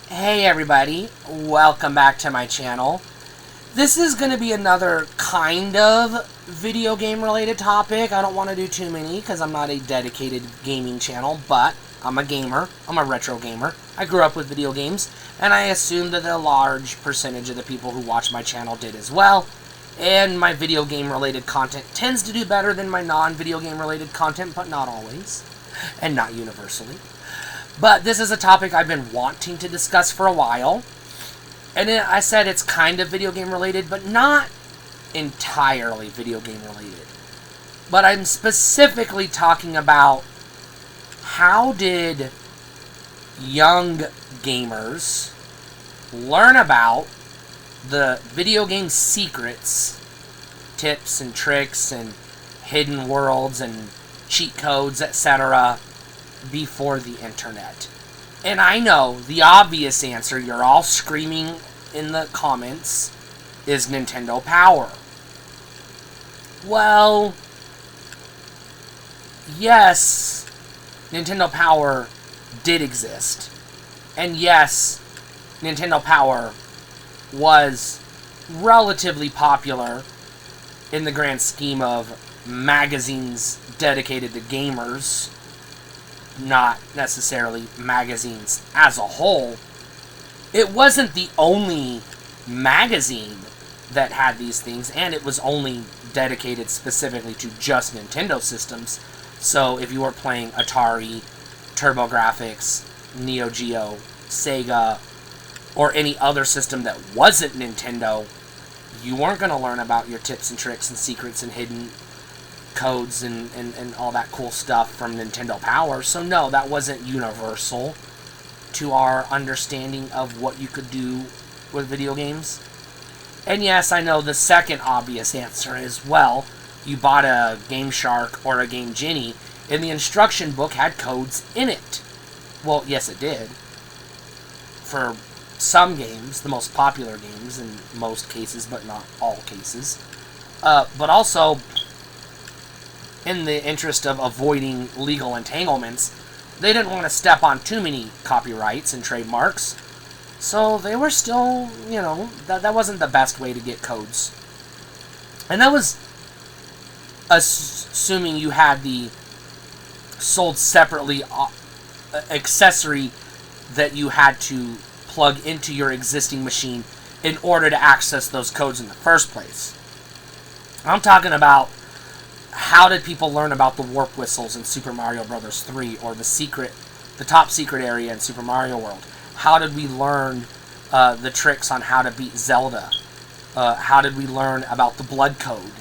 Hey everybody, welcome back to my channel. This is going to be another kind of video game related topic. I don't want to do too many because I'm not a dedicated gaming channel, but I'm a gamer. I'm a retro gamer. I grew up with video games, and I assume that a large percentage of the people who watch my channel did as well. And my video game related content tends to do better than my non-video game related content, but not always, and not universally. But this is a topic I've been wanting to discuss for a while. And I said it's kind of video game related, but not entirely video game related. But I'm specifically talking about how did young gamers learn about the video game secrets, tips and tricks and hidden worlds and cheat codes, etc., before the internet. And I know the obvious answer, you're all screaming in the comments, is Nintendo Power. Well, yes, Nintendo Power did exist. And yes, Nintendo Power was relatively popular in the grand scheme of magazines dedicated to gamers, not necessarily magazines as a whole. It wasn't the only magazine that had these things, and it was only dedicated specifically to just Nintendo systems. So if you were playing Atari, TurboGrafx, Neo Geo, Sega, or any other system that wasn't Nintendo, you weren't going to learn about your tips and tricks and secrets and hidden codes and all that cool stuff from Nintendo Power. So no, that wasn't universal to our understanding of what you could do with video games. And yes, I know the second obvious answer is, well, you bought a Game Shark or a Game Genie, and the instruction book had codes in it. Well, yes, it did. For some games, the most popular games in most cases, but not all cases. But also, in the interest of avoiding legal entanglements, they didn't want to step on too many copyrights and trademarks. So they were still, that wasn't the best way to get codes. And that was assuming you had the sold separately accessory that you had to plug into your existing machine in order to access those codes in the first place. I'm talking about, how did people learn about the warp whistles in Super Mario Bros. 3 or the top secret area in Super Mario World? How did we learn the tricks on how to beat Zelda? How did we learn about the blood code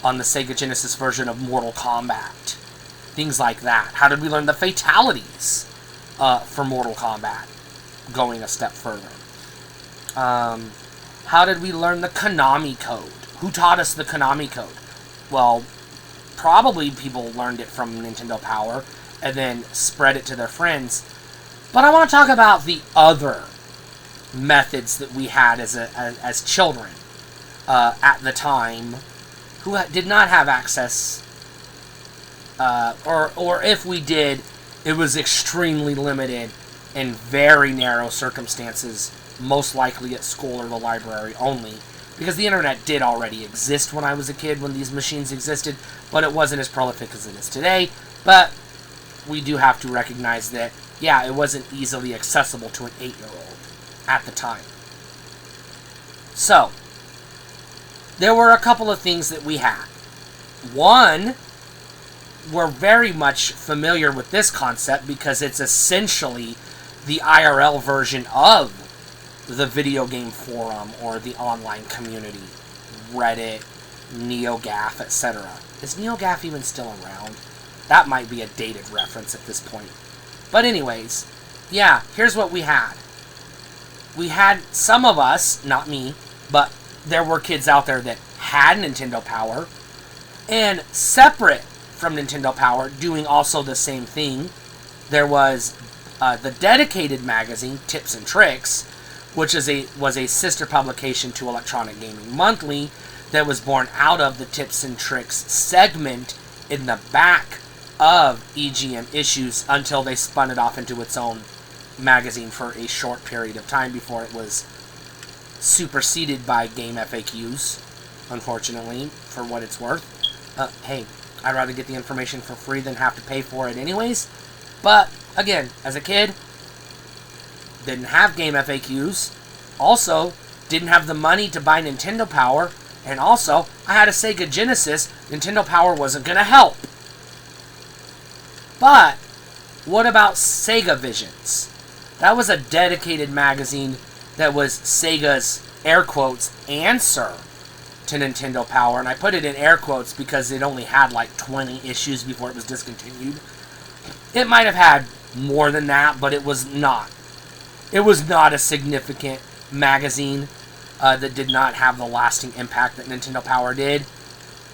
on the Sega Genesis version of Mortal Kombat? Things like that. How did we learn the fatalities for Mortal Kombat? Going a step further. How did we learn the Konami code? Who taught us the Konami code? Well, probably people learned it from Nintendo Power and then spread it to their friends. But I want to talk about the other methods that we had as children at the time who did not have access, or if we did, it was extremely limited in very narrow circumstances, most likely at school or the library only. Because the internet did already exist when I was a kid, when these machines existed, but it wasn't as prolific as it is today. But we do have to recognize that, yeah, it wasn't easily accessible to an 8-year-old at the time. So, there were a couple of things that we had. One, we're very much familiar with this concept because it's essentially the IRL version of the video game forum or the online community, Reddit, NeoGAF, etc. Is NeoGAF even still around? That might be a dated reference at this point. But anyways, yeah, here's what we had. We had some of us, not me, but there were kids out there that had Nintendo Power, and separate from Nintendo Power, doing also the same thing, there was the dedicated magazine, Tips and Tricks, which was a sister publication to Electronic Gaming Monthly that was born out of the Tips and Tricks segment in the back of EGM issues until they spun it off into its own magazine for a short period of time before it was superseded by Game FAQs, unfortunately, for what it's worth. Hey, I'd rather get the information for free than have to pay for it anyways. But, again, as a kid, didn't have Game FAQs. Also, didn't have the money to buy Nintendo Power. And also, I had a Sega Genesis. Nintendo Power wasn't going to help. But, what about Sega Visions? That was a dedicated magazine that was Sega's, air quotes, answer to Nintendo Power. And I put it in air quotes because it only had like 20 issues before it was discontinued. It might have had more than that, but it was not. It was not a significant magazine that did not have the lasting impact that Nintendo Power did.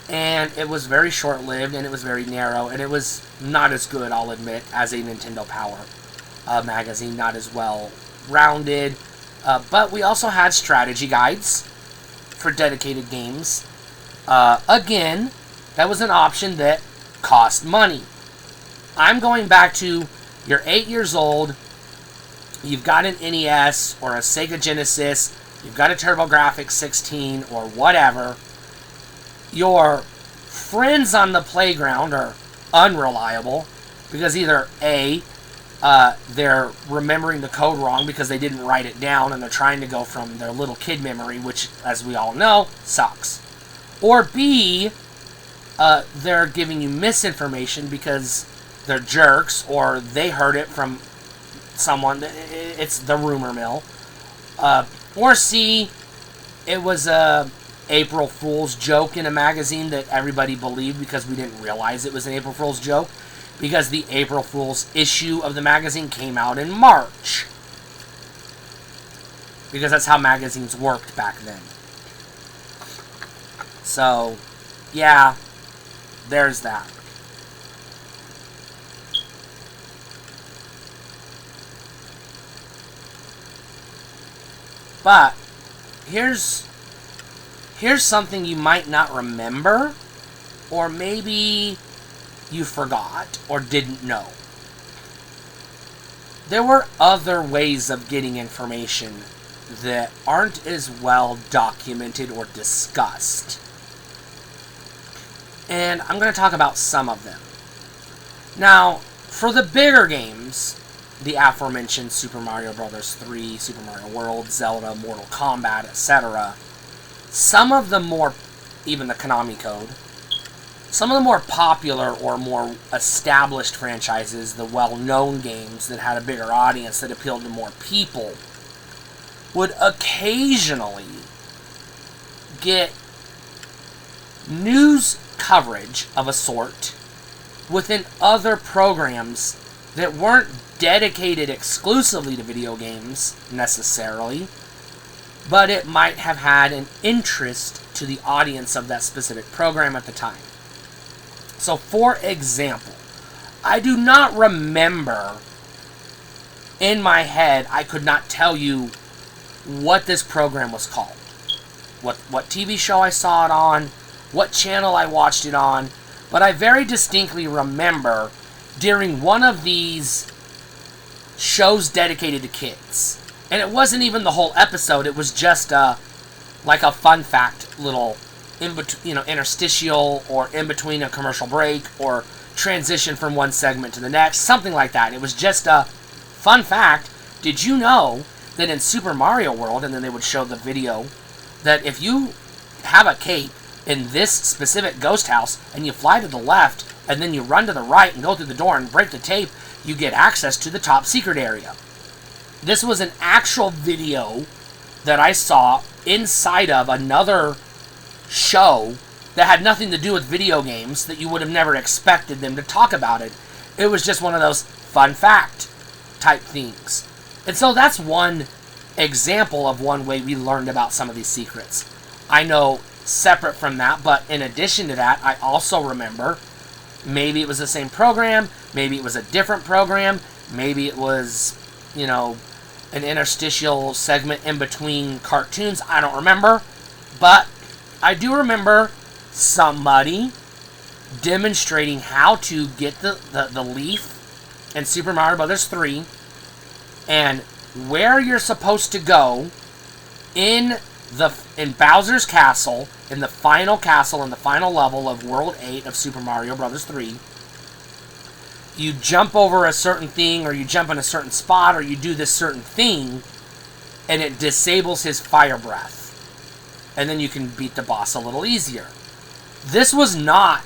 And it was very short-lived, and it was very narrow, and it was not as good, I'll admit, as a Nintendo Power magazine. Not as well-rounded. But we also had strategy guides for dedicated games. Again, that was an option that cost money. I'm going back to, you're 8 years old, you've got an NES or a Sega Genesis, you've got a TurboGrafx 16 or whatever. Your friends on the playground are unreliable because either A, they're remembering the code wrong because they didn't write it down and they're trying to go from their little kid memory, which, as we all know, sucks. Or B, they're giving you misinformation because they're jerks or they heard it from someone. It's the rumor mill. Or C, it was a April Fool's joke in a magazine that everybody believed because we didn't realize it was an April Fool's joke, because the April Fool's issue of the magazine came out in March. Because that's how magazines worked back then. So, yeah, there's that. But here's something you might not remember, or maybe you forgot or didn't know. There were other ways of getting information that aren't as well documented or discussed. And I'm going to talk about some of them. Now, for the bigger games, the aforementioned Super Mario Bros. 3, Super Mario World, Zelda, Mortal Kombat, etc., some of the more, even the Konami Code, some of the more popular or more established franchises, the well-known games that had a bigger audience that appealed to more people, would occasionally get news coverage of a sort within other programs that weren't dedicated exclusively to video games, necessarily, but it might have had an interest to the audience of that specific program at the time. So, for example, I do not remember, in my head, I could not tell you what this program was called. What TV show I saw it on, what channel I watched it on, but I very distinctly remember during one of these shows dedicated to kids. And it wasn't even the whole episode, it was just like a fun fact little interstitial or in between a commercial break or transition from one segment to the next, something like that. It was just a fun fact. Did you know that in Super Mario World, and then they would show the video, that if you have a cape in this specific ghost house and you fly to the left and then you run to the right and go through the door and break the tape, you get access to the top secret area. This was an actual video that I saw inside of another show that had nothing to do with video games, that you would have never expected them to talk about it. It was just one of those fun fact type things. And so that's one example of one way we learned about some of these secrets. I know separate from that, but in addition to that, I also remember, maybe it was the same program, maybe it was a different program, maybe it was, an interstitial segment in between cartoons, I don't remember, but I do remember somebody demonstrating how to get the leaf in Super Mario Bros. 3 and where you're supposed to go in Bowser's Castle, in the final castle, in the final level of World 8 of Super Mario Bros. 3. You jump over a certain thing, or you jump in a certain spot, or you do this certain thing, and it disables his fire breath. And then you can beat the boss a little easier. This was not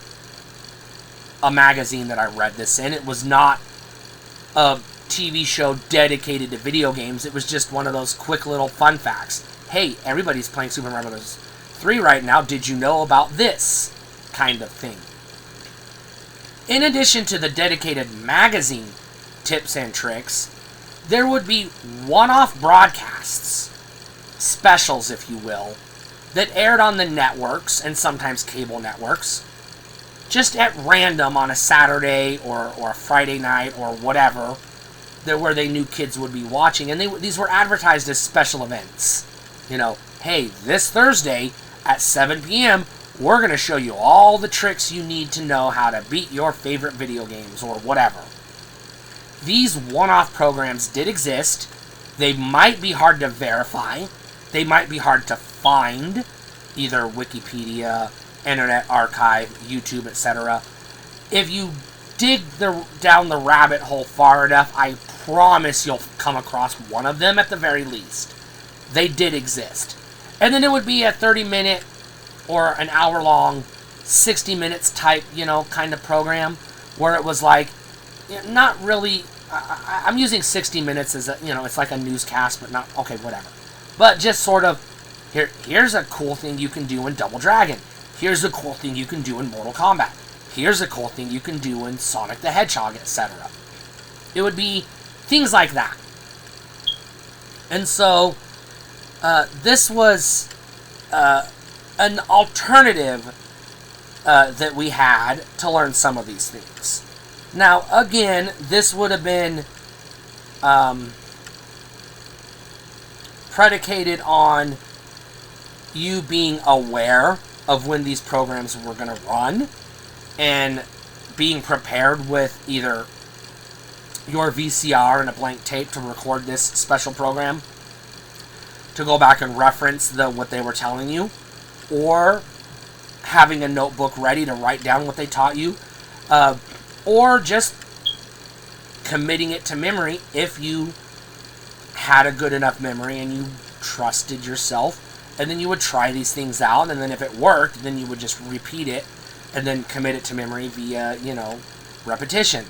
a magazine that I read this in. It was not a TV show dedicated to video games. It was just one of those quick little fun facts. Hey, everybody's playing Super Mario Bros. 3 right now. Did you know about this kind of thing? In addition to the dedicated magazine tips and tricks, there would be one-off broadcasts, specials if you will, that aired on the networks, and sometimes cable networks, just at random on a Saturday or a Friday night or whatever, where they knew kids would be watching. And these were advertised as special events. You know, hey, this Thursday at 7 p.m., we're going to show you all the tricks you need to know how to beat your favorite video games or whatever. These one-off programs did exist. They might be hard to verify. They might be hard to find, either Wikipedia, Internet Archive, YouTube, etc. If you dig down the rabbit hole far enough, I promise you'll come across one of them at the very least. They did exist. And then it would be a 30-minute or an hour-long, 60 minutes type, kind of program, where it was like, not really, I'm using 60 minutes as a, it's like a newscast, but not, okay, whatever. But just sort of, here's a cool thing you can do in Double Dragon. Here's a cool thing you can do in Mortal Kombat. Here's a cool thing you can do in Sonic the Hedgehog, etc. It would be things like that. And so, this was an alternative that we had to learn some of these things. Now, again, this would have been predicated on you being aware of when these programs were going to run and being prepared with either your VCR and a blank tape to record this special program, to go back and reference what they were telling you, or having a notebook ready to write down what they taught you, or just committing it to memory if you had a good enough memory and you trusted yourself, and then you would try these things out, and then if it worked, then you would just repeat it and then commit it to memory via, repetition.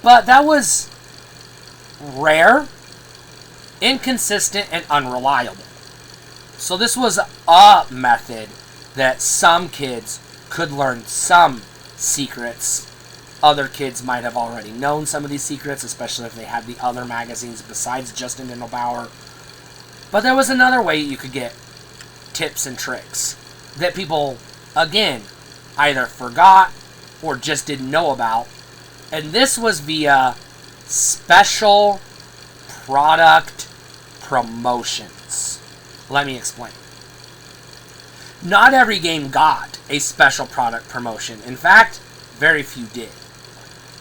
But that was rare, inconsistent, and unreliable. So this was a method that some kids could learn some secrets. Other kids might have already known some of these secrets, especially if they had the other magazines besides just Nintendo Power. But there was another way you could get tips and tricks that people, again, either forgot or just didn't know about. And this was via special product promotions. Let me explain. Not every game got a special product promotion. In fact, very few did.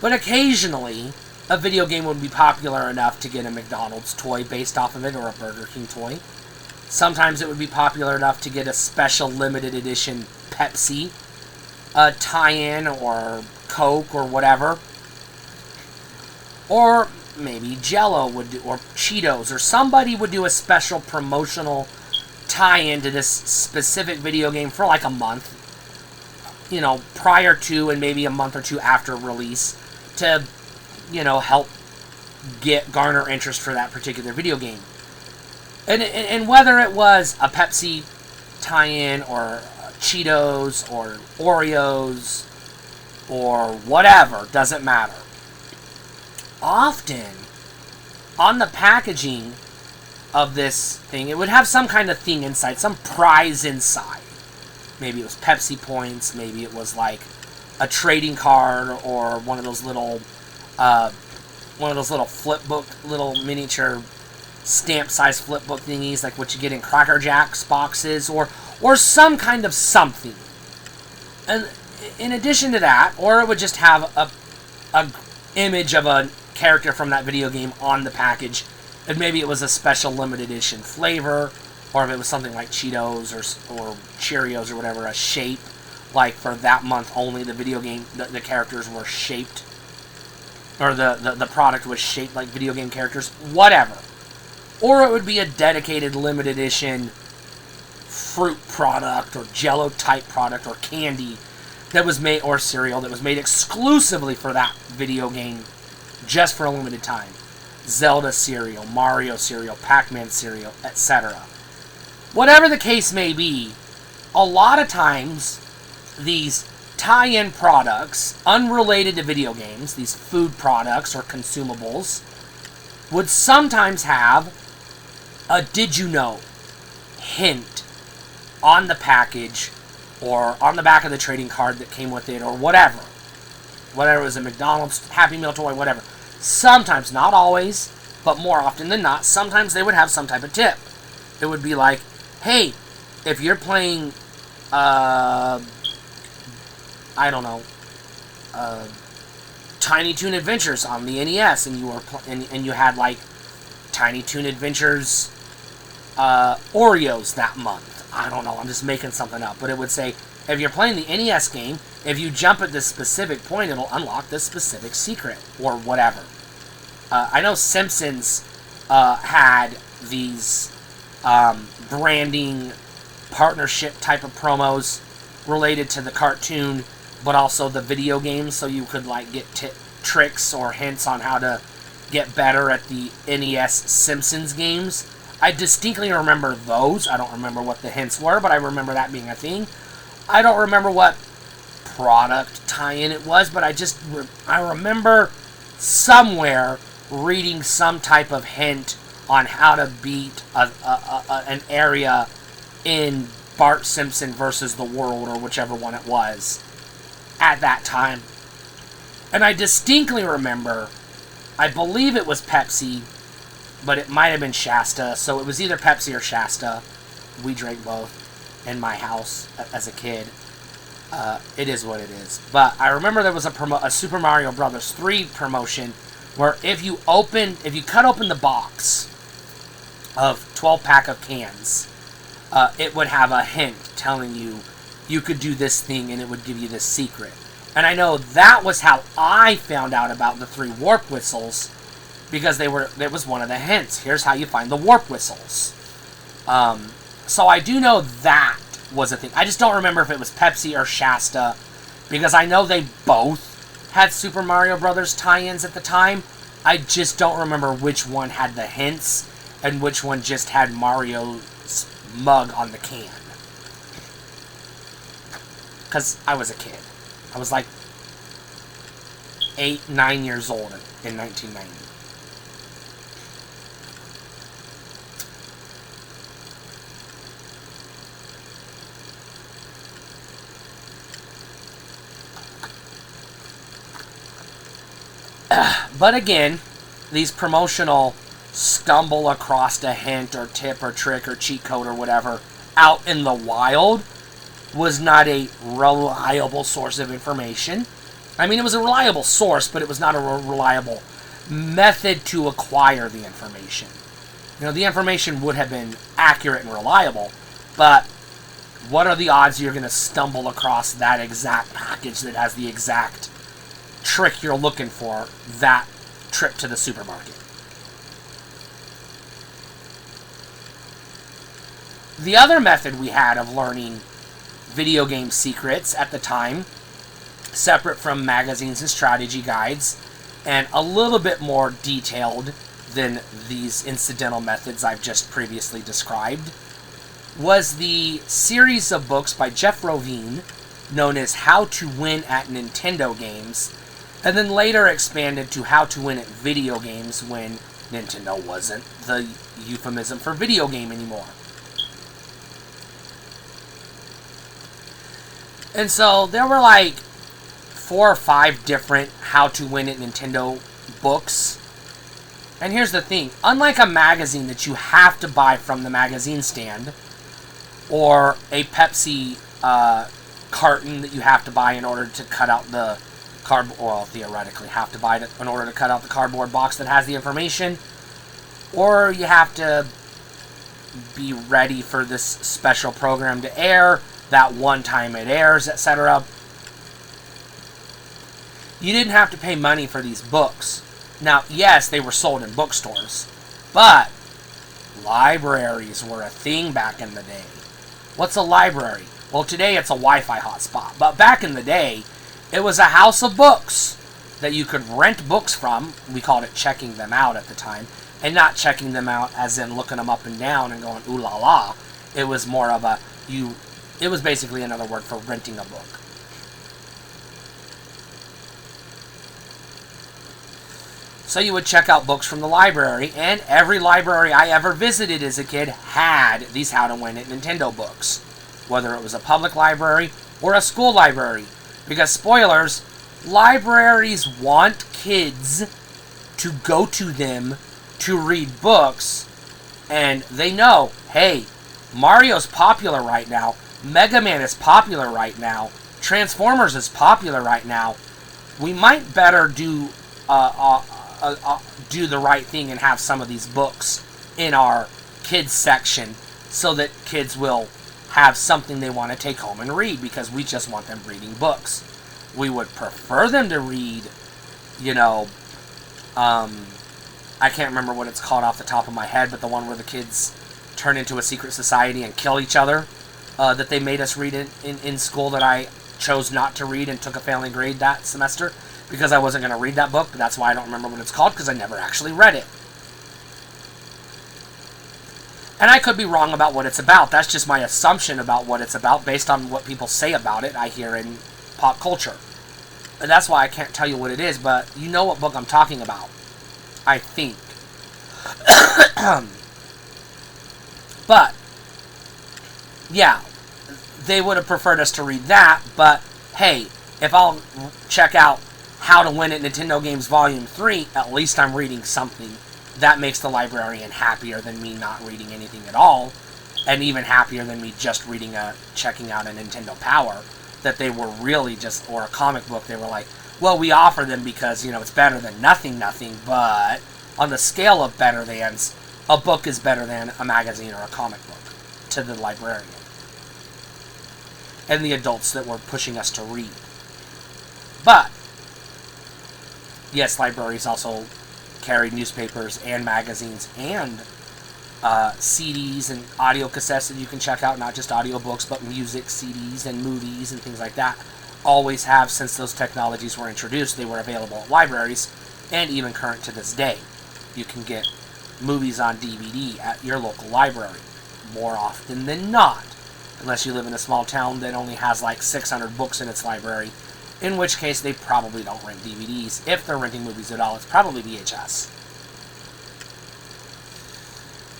But occasionally, a video game would be popular enough to get a McDonald's toy based off of it, or a Burger King toy. Sometimes it would be popular enough to get a special limited edition Pepsi, a tie-in, or Coke, or whatever. Or maybe Jell-O would do, or Cheetos, or somebody would do a special promotional tie-in to this specific video game for like a month, prior to and maybe a month or two after release, to, help garner interest for that particular video game. And whether it was a Pepsi tie-in, or Cheetos, or Oreos, or whatever, doesn't matter. Often, on the packaging of this thing, it would have some kind of thing inside, some prize inside. Maybe it was Pepsi points, maybe it was like a trading card, or one of those little flip book, little miniature stamp size flip book thingies, like what you get in Cracker Jacks boxes, or some kind of something. And in addition to that, or it would just have a image of a character from that video game on the package, and maybe it was a special limited edition flavor, or if it was something like Cheetos or Cheerios or whatever, a shape, like for that month only, the video game, the characters were shaped, or the product was shaped like video game characters, whatever. Or it would be a dedicated limited edition fruit product, or Jell-O type product, or candy that was made, or cereal that was made exclusively for that video game, just for a limited time. Zelda cereal, Mario cereal, Pac-Man cereal, etc. Whatever the case may be, a lot of times these tie-in products, unrelated to video games, these food products or consumables, would sometimes have a did you know hint on the package or on the back of the trading card that came with it, or whatever. Whatever it was, a McDonald's Happy Meal toy, whatever. Sometimes, not always, but more often than not, sometimes they would have some type of tip. It would be like, hey, if you're playing, I don't know, Tiny Toon Adventures on the NES, and you were and you had like Tiny Toon Adventures Oreos that month. I don't know, I'm just making something up, but it would say, if you're playing the NES game, if you jump at this specific point, it'll unlock this specific secret, or whatever. I know Simpsons had these branding partnership type of promos related to the cartoon, but also the video games, so you could like get tricks or hints on how to get better at the NES Simpsons games. I distinctly remember those. I don't remember what the hints were, but I remember that being a thing. I don't remember what product tie-in it was, but I remember somewhere reading some type of hint on how to beat an area in Bart Simpson versus the World, or whichever one it was, at that time. And I distinctly remember, I believe it was Pepsi, but it might have been Shasta, so it was either Pepsi or Shasta. We drank both in my house as a kid. It is what it is. But I remember there was a Super Mario Brothers 3 promotion where if you cut open the box of 12-pack of cans, it would have a hint telling you you could do this thing and it would give you this secret. And I know that was how I found out about the 3 warp whistles, because it was one of the hints. Here's how you find the warp whistles. So I do know that was a thing. I just don't remember if it was Pepsi or Shasta, because I know they both had Super Mario Brothers tie-ins at the time. I just don't remember which one had the hints and which one just had Mario's mug on the can. Because I was a kid. I was like 8, 9 years old in 1990. But again, these promotional stumble across a hint or tip or trick or cheat code or whatever out in the wild was not a reliable source of information. I mean, it was a reliable source, but it was not a reliable method to acquire the information. You know, the information would have been accurate and reliable, but what are the odds you're going to stumble across that exact package that has the exact trick you're looking for that trip to the supermarket? The other method we had of learning video game secrets at the time, separate from magazines and strategy guides, and a little bit more detailed than these incidental methods I've just previously described, was the series of books by Jeff Rovine known as How to Win at Nintendo Games, and then later expanded to How to Win at Video Games when Nintendo wasn't the euphemism for video game anymore. And so there were like 4 or 5 different How to Win at Nintendo books. And here's the thing, unlike a magazine that you have to buy from the magazine stand, or a Pepsi carton that you have to buy in order to cut out the well, theoretically have to buy it in order to cut out the cardboard box that has the information, or you have to be ready for this special program to air, that one time it airs, etc. You didn't have to pay money for these books. Now, yes, they were sold in bookstores, but libraries were a thing back in the day. What's a library? Well, today it's a Wi-Fi hotspot, but back in the day, it was a house of books that you could rent books from. We called it checking them out at the time, and not checking them out as in looking them up and down and going, ooh la la. It was more of it was basically another word for renting a book. So you would check out books from the library, and every library I ever visited as a kid had these How to Win It Nintendo books. Whether it was a public library or a school library. Because, spoilers, libraries want kids to go to them to read books, and they know, hey, Mario's popular right now, Mega Man is popular right now, Transformers is popular right now. We might better do the right thing and have some of these books in our kids section so that kids will have something they want to take home and read, because we just want them reading books. We would prefer them to read, I can't remember what it's called off the top of my head, but the one where the kids turn into a secret society and kill each other, that they made us read in school, that I chose not to read and took a failing grade that semester because I wasn't going to read that book, but that's why I don't remember what it's called, because I never actually read it. And I could be wrong about what it's about. That's just my assumption about what it's about based on what people say about it I hear in pop culture. And that's why I can't tell you what it is, but you know what book I'm talking about. I think. But, yeah, they would have preferred us to read that, but hey, if I'll check out How to Win It Nintendo Games Volume 3, at least I'm reading something. That makes the librarian happier than me not reading anything at all, and even happier than me just checking out a Nintendo Power, that they were really just, or a comic book, they were like, well, we offer them because, it's better than nothing, but on the scale of better thans, a book is better than a magazine or a comic book to the librarian and the adults that were pushing us to read. But, yes, libraries also carried newspapers and magazines and CDs and audio cassettes that you can check out, not just audiobooks, but music, CDs, and movies and things like that. Always have, since those technologies were introduced. They were available at libraries, and even current to this day. You can get movies on DVD at your local library, more often than not, unless you live in a small town that only has like 600 books in its library, in which case they probably don't rent DVDs. If they're renting movies at all, it's probably VHS.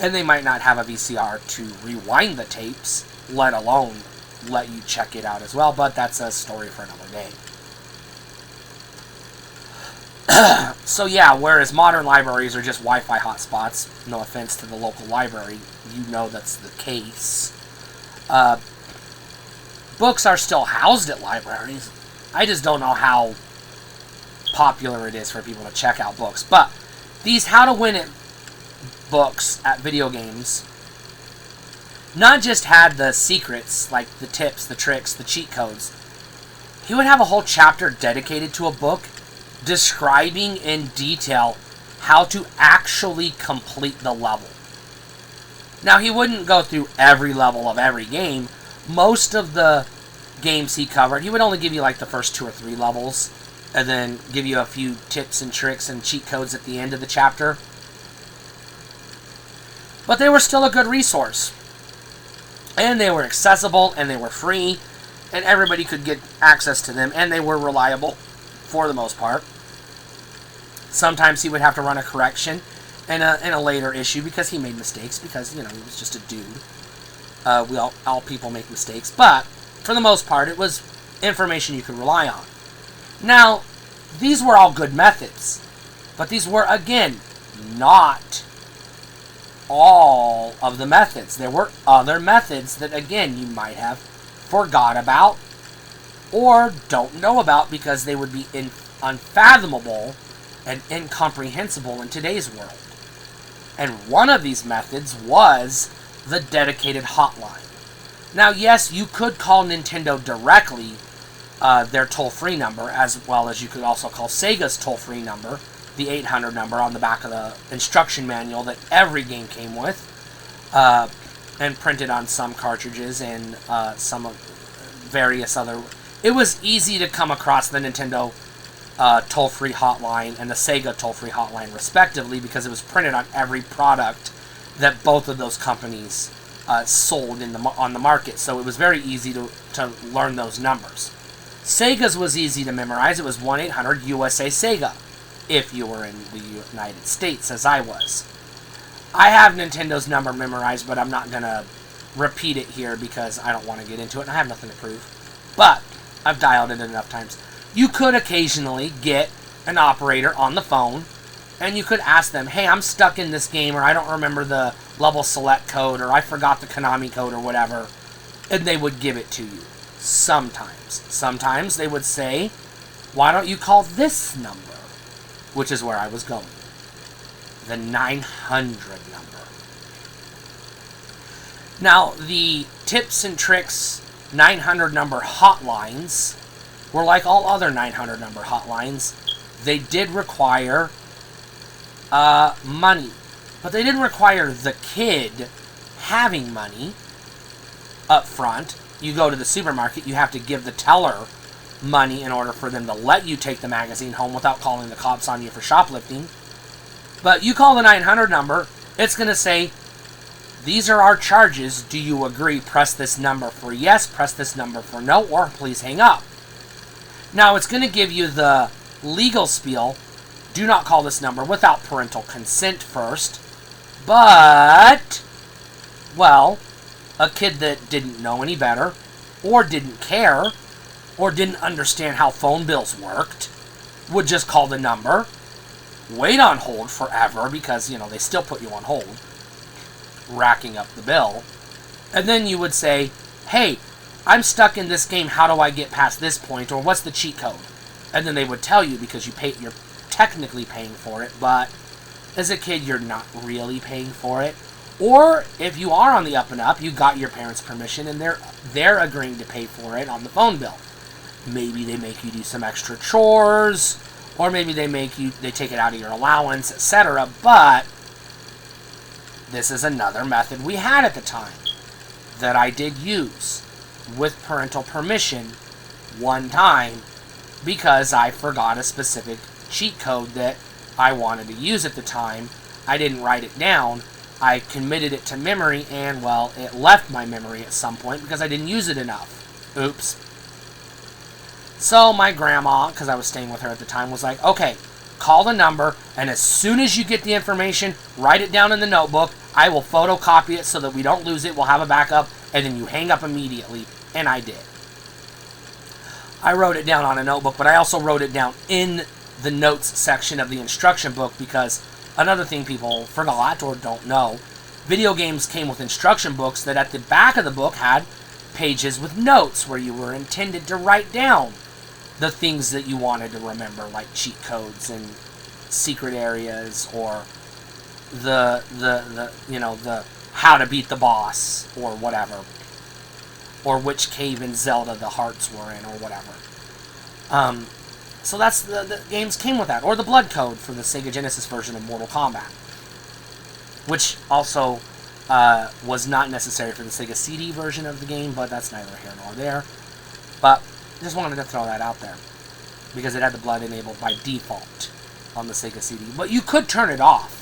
And they might not have a VCR to rewind the tapes, let alone let you check it out as well, but that's a story for another day. So yeah, whereas modern libraries are just Wi-Fi hotspots, no offense to the local library, you know that's the case. Books are still housed at libraries. I just don't know how popular it is for people to check out books. But these How to Win It books at video games not just had the secrets, like the tips, the tricks, the cheat codes. He would have a whole chapter dedicated to a book describing in detail how to actually complete the level. Now, he wouldn't go through every level of every game. Most of the games he covered, he would only give you like the first 2 or 3 levels, and then give you a few tips and tricks and cheat codes at the end of the chapter. But they were still a good resource. And they were accessible, and they were free, and everybody could get access to them, and they were reliable for the most part. Sometimes he would have to run a correction in a later issue because he made mistakes, because, he was just a dude. All people make mistakes, but for the most part, it was information you could rely on. Now, these were all good methods, but these were, again, not all of the methods. There were other methods that, again, you might have forgot about, or don't know about because they would be unfathomable and incomprehensible in today's world. And one of these methods was the dedicated hotline. Now, yes, you could call Nintendo directly, their toll-free number, as well as you could also call Sega's toll-free number, the 800 number on the back of the instruction manual that every game came with, and printed on some cartridges and some various other. It was easy to come across the Nintendo toll-free hotline and the Sega toll-free hotline, respectively, because it was printed on every product that both of those companies sold on the market. So it was very easy to learn those numbers. Sega's was easy to memorize. It was 1-800-USA-SEGA, if you were in the United States, as I was. I have Nintendo's number memorized, but I'm not going to repeat it here because I don't want to get into it, and I have nothing to prove. But I've dialed it enough times. You could occasionally get an operator on the phone, and you could ask them, hey, I'm stuck in this game, or I don't remember the level select code, or I forgot the Konami code, or whatever, and they would give it to you. Sometimes. Sometimes they would say, why don't you call this number? Which is where I was going. The 900 number. Now, the Tips and Tricks 900 number hotlines were like all other 900 number hotlines. They did require money. But they didn't require the kid having money up front. You go to the supermarket, you have to give the teller money in order for them to let you take the magazine home without calling the cops on you for shoplifting. But you call the 900 number, it's going to say, these are our charges, do you agree? Press this number for yes, press this number for no, or please hang up. Now it's going to give you the legal spiel, do not call this number without parental consent first. But, well, a kid that didn't know any better, or didn't care, or didn't understand how phone bills worked, would just call the number, wait on hold forever, because, they still put you on hold, racking up the bill, and then you would say, hey, I'm stuck in this game, how do I get past this point, or what's the cheat code? And then they would tell you, because you're technically paying for it, but as a kid, you're not really paying for it. Or if you are on the up and up, you got your parents' permission, and they're agreeing to pay for it on the phone bill. Maybe they make you do some extra chores, or maybe they take it out of your allowance, etc. But this is another method we had at the time that I did use with parental permission one time because I forgot a specific cheat code that I wanted to use at the time. I didn't write it down. I committed it to memory, and, well, it left my memory at some point because I didn't use it enough. Oops. So my grandma, because I was staying with her at the time, was like, okay, call the number, and as soon as you get the information, write it down in the notebook. I will photocopy it so that we don't lose it. We'll have a backup, and then you hang up immediately. And I did. I wrote it down on a notebook, but I also wrote it down in the notes section of the instruction book because another thing people forgot or don't know, video games came with instruction books that at the back of the book had pages with notes where you were intended to write down the things that you wanted to remember, like cheat codes and secret areas, or the how to beat the boss, or whatever, or which cave in Zelda the hearts were in, or whatever. So that's the games came with that, or the blood code for the Sega Genesis version of Mortal Kombat, which also was not necessary for the Sega CD version of the game, but that's neither here nor there. But just wanted to throw that out there because it had the blood enabled by default on the Sega CD. But you could turn it off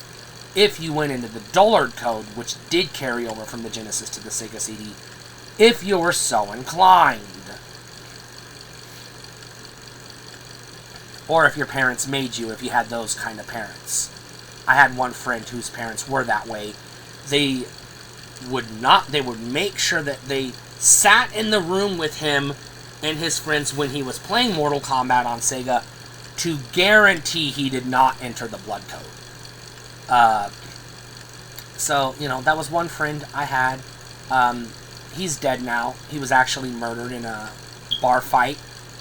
if you went into the Dullard code, which did carry over from the Genesis to the Sega CD, if you were so inclined. Or if your parents made you, if you had those kind of parents. I had one friend whose parents were that way. They would make sure that they sat in the room with him and his friends when he was playing Mortal Kombat on Sega to guarantee he did not enter the blood code. So, that was one friend I had. He's dead now. He was actually murdered in a bar fight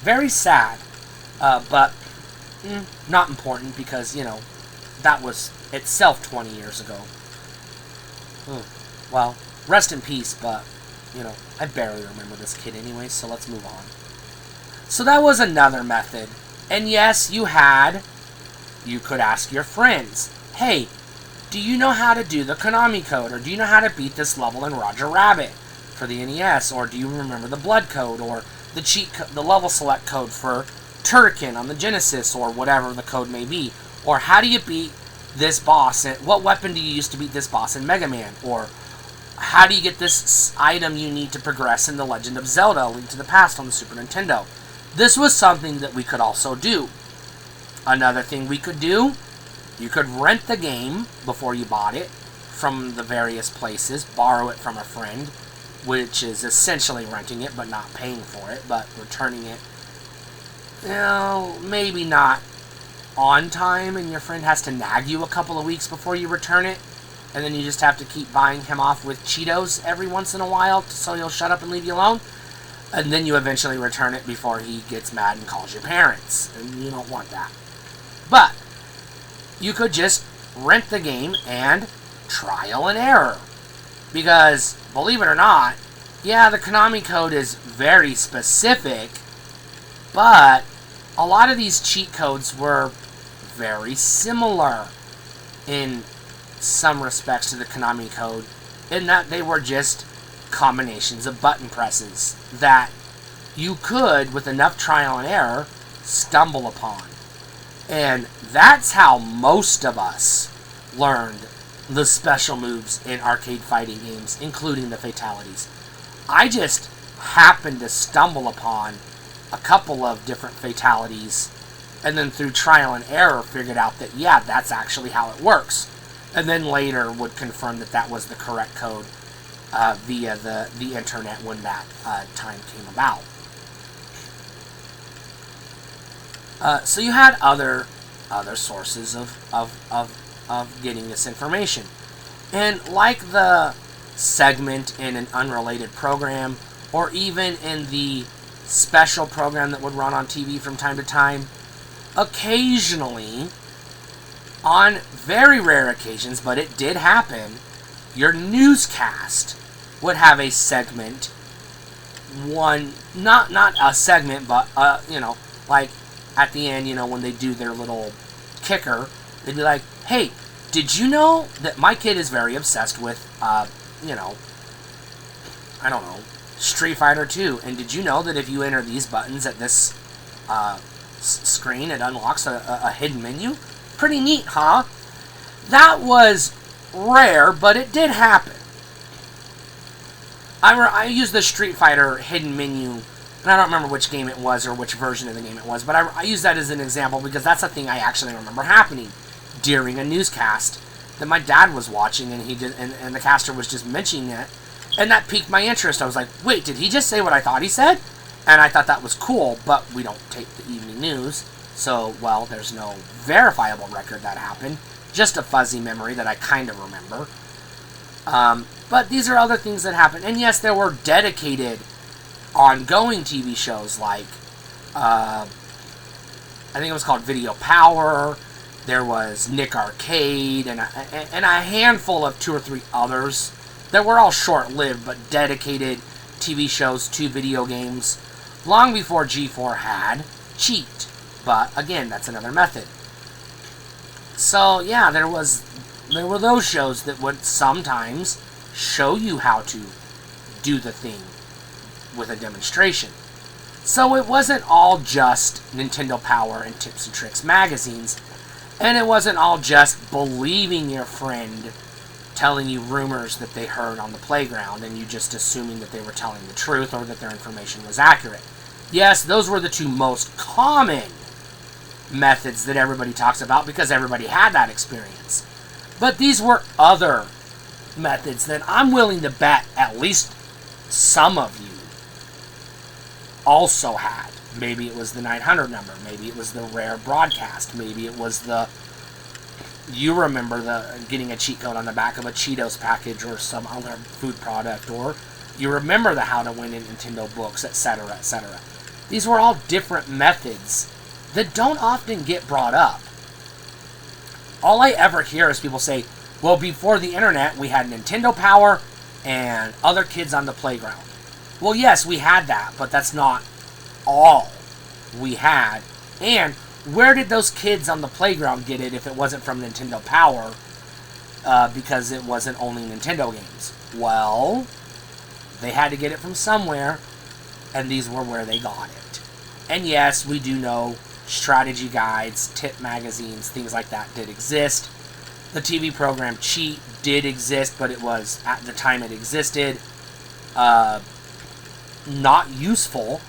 Very sad, but not important because, that was itself 20 years ago. Well, rest in peace, but, I barely remember this kid anyway, so let's move on. So that was another method. And yes, you could ask your friends, hey, do you know how to do the Konami code? Or do you know how to beat this level in Roger Rabbit for the NES? Or do you remember the blood code? Or the level select code for Turrican on the Genesis? Or whatever the code may be. Or how do you beat this boss? And what weapon do you use to beat this boss in Mega Man? Or how do you get this item you need to progress in The Legend of Zelda: A Link to the Past on the Super Nintendo? This was something that we could also do. Another thing we could do, you could rent the game before you bought it from the various places, borrow it from a friend, which is essentially renting it but not paying for it, but returning it, maybe not on time, and your friend has to nag you a couple of weeks before you return it, and then you just have to keep buying him off with Cheetos every once in a while so he'll shut up and leave you alone. And then you eventually return it before he gets mad and calls your parents. And you don't want that. But you could just rent the game and trial and error. Because, believe it or not, yeah, the Konami code is very specific, but a lot of these cheat codes were very similar in some respects to the Konami code, in that they were just combinations of button presses that you could, with enough trial and error, stumble upon. And that's how most of us learned the special moves in arcade fighting games, including the fatalities. I just happened to stumble upon a couple of different fatalities, and then through trial and error figured out that, yeah, that's actually how it works. And then later would confirm that that was the correct code via the internet when that time came about. So you had other sources of getting this information. And like the segment in an unrelated program, or even in the special program that would run on TV from time to time, occasionally, on very rare occasions, but it did happen, your newscast would have a segment, not a segment, but, like at the end, when they do their little kicker, they'd be like, hey, did you know that my kid is very obsessed with, I don't know, Street Fighter 2, and did you know that if you enter these buttons at this screen, it unlocks a hidden menu? Pretty neat, huh? That was rare, but it did happen. I used the Street Fighter hidden menu, and I don't remember which game it was or which version of the game it was, but I use that as an example because that's a thing I actually remember happening during a newscast that my dad was watching, and and the caster was just mentioning it, and that piqued my interest. I was like, wait, did he just say what I thought he said? And I thought that was cool, but we don't tape the evening news, so, well, there's no verifiable record that happened, just a fuzzy memory that I kind of remember. But these are other things that happened. And yes, there were dedicated, ongoing TV shows like, I think it was called Video Power. There was Nick Arcade, and a handful of 2 or 3 others that were all short-lived, but dedicated TV shows to video games long before G4 had Cheat. But again, that's another method. So yeah, there were those shows that would sometimes show you how to do the thing with a demonstration. So it wasn't all just Nintendo Power and Tips and Tricks magazines, and it wasn't all just believing your friend telling you rumors that they heard on the playground and you just assuming that they were telling the truth or that their information was accurate. Yes, those were the 2 most common methods that everybody talks about because everybody had that experience. But these were other methods that I'm willing to bet at least some of you also had. Maybe it was the 900 number, maybe it was the rare broadcast, maybe it was you remember getting a cheat code on the back of a Cheetos package or some other food product, or you remember the How to Win in Nintendo books, etc., etc. These were all different methods that don't often get brought up. All I ever hear is people say, well, before the internet, we had Nintendo Power and other kids on the playground. Well, yes, we had that, but that's not all we had. And where did those kids on the playground get it if it wasn't from Nintendo Power? Because it wasn't only Nintendo games. Well, they had to get it from somewhere, and these were where they got it. And yes, we do know strategy guides, tip magazines, things like that did exist. The TV program Cheat did exist, but it was, at the time it existed, not useful,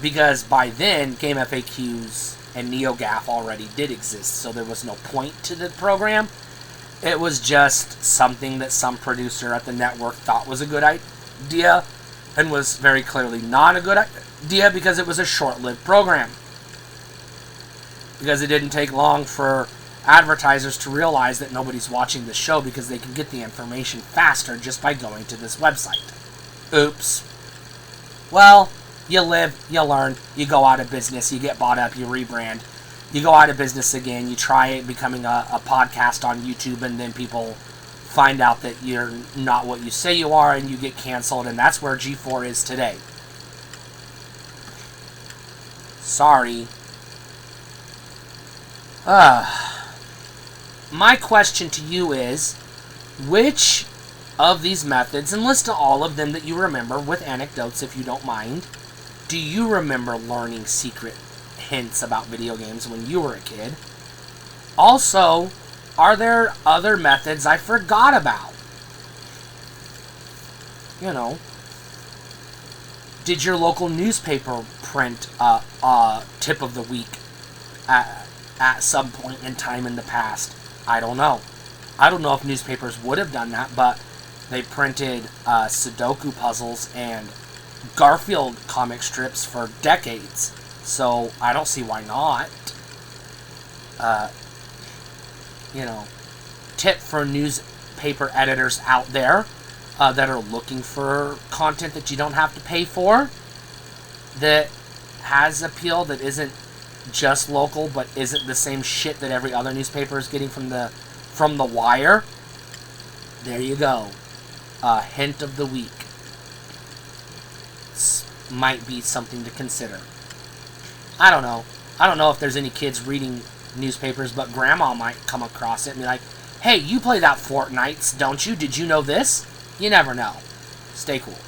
because by then Game FAQs and NeoGAF already did exist, so there was no point to the program. It was just something that some producer at the network thought was a good idea, and was very clearly not a good idea because it was a short-lived program. Because it didn't take long for advertisers to realize that nobody's watching the show because they can get the information faster just by going to this website. Oops. Well, you live, you learn, you go out of business, you get bought up, you rebrand, you go out of business again, you try becoming a podcast on YouTube, and then people find out that you're not what you say you are, and you get canceled, and that's where G4 is today. Sorry. My question to you is, which of these methods, and list all of them that you remember with anecdotes if you don't mind, do you remember learning secret hints about video games when you were a kid? Also, are there other methods I forgot about? You know, did your local newspaper print a tip of the week at some point in time in the past? I don't know. I don't know if newspapers would have done that, but they printed Sudoku puzzles and Garfield comic strips for decades, so I don't see why not. You know, tip for newspaper editors out there that are looking for content that you don't have to pay for, that has appeal, that isn't just local, but isn't the same shit that every other newspaper is getting from the wire. There you go. Hint of the week. Might be something to consider. I don't know. I don't know if there's any kids reading newspapers, but grandma might come across it and be like, hey, you play that Fortnite, don't you? Did you know this? You never know. Stay cool.